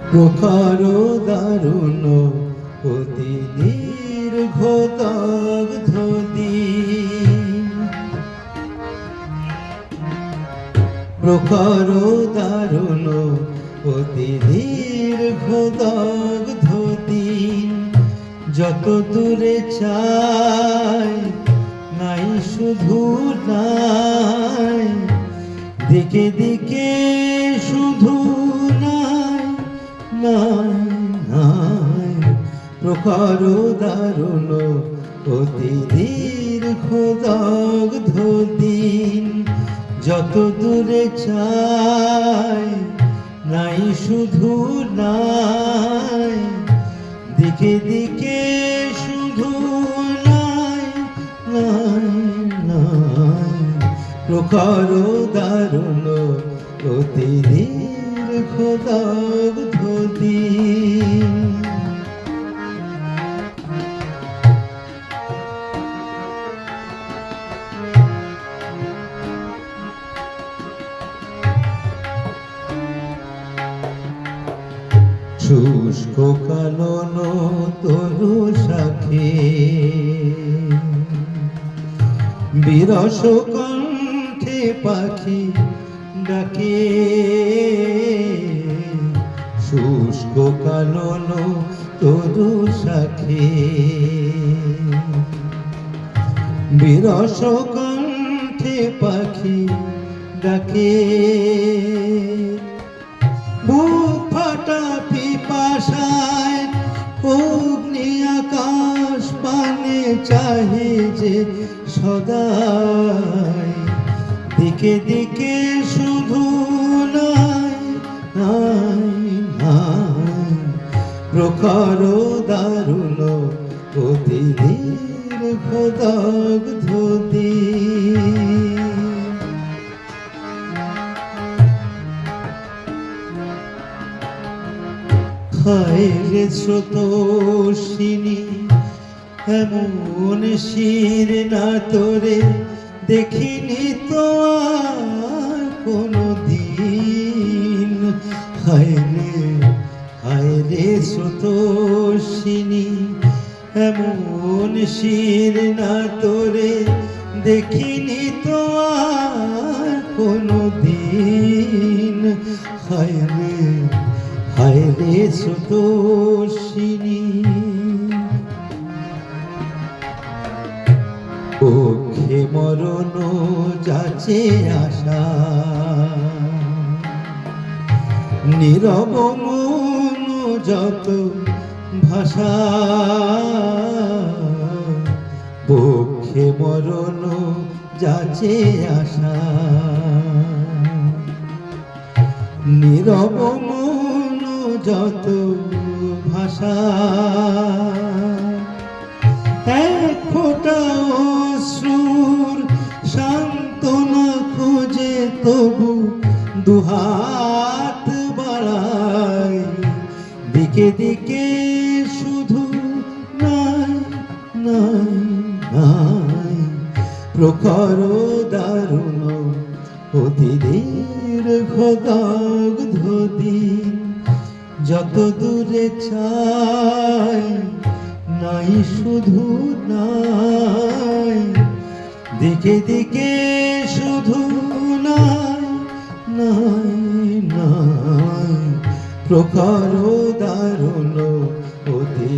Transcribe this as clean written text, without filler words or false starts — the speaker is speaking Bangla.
প্রখর দারুণ অতি দীর্ঘ দগ্ধ দিন, প্রখর দারুণ অতি দীর্ঘ দগ্ধ দিন। যত দূরে চাই নাই শুধু নাই, দিকে দিকে শুধু নাই নাই নাই। প্রখর দারুণ অতি দীর্ঘ দগ্ধ দিন। যত দূরে চাই নাই শুধু নাই, দিকে দিকে শুধু নাই নাই নাই। প্রখর দারুণ অতি দীর্ঘ দগ্ধ দিন। শুষ্ক কানন তরু শাখে বিরস কণ্ঠে পাখি ডাকে। শুষ্ক কানন তরু শাখে বিরস কণ্ঠে পাখি ডাকে। বুক ফাটা পিপাসায় অগ্নি আকাশ পানে চাহে যে সদাই, দিকে দিকে শুধু নাই নাই নাই। প্রখর দারুণ অতি দীর্ঘ দগ্ধ দিন। হায় রে স্রোতস্বিনী এমন শির না তোরে দেখিনি তো আর কোনো দিন। হায় রে স্রোতস্বিনী এমন শির না তোরে দেখিনি তো আর কোনো দিন। হায় রে স্রোতস্বিনী ওখে মরণ যাচে আশা, নীরব মন যত ভাষা। বক্ষে মরণ যাচে আশা, নীরব মন যত ভাষা। এক ফোঁটা অশ্রুর সান্ত্বনা খোঁজে তবু দুহাত বাড়াই, দিকে দিকে শুধু নাই নাই নাই। প্রখর দারুণ অতি দীর্ঘ দগ্ধ দিন। যত দূরে চাই নাই শুধু নাই, দিকে দিকে শুধু নাই নাই নাই। প্রখর দারুণ অতি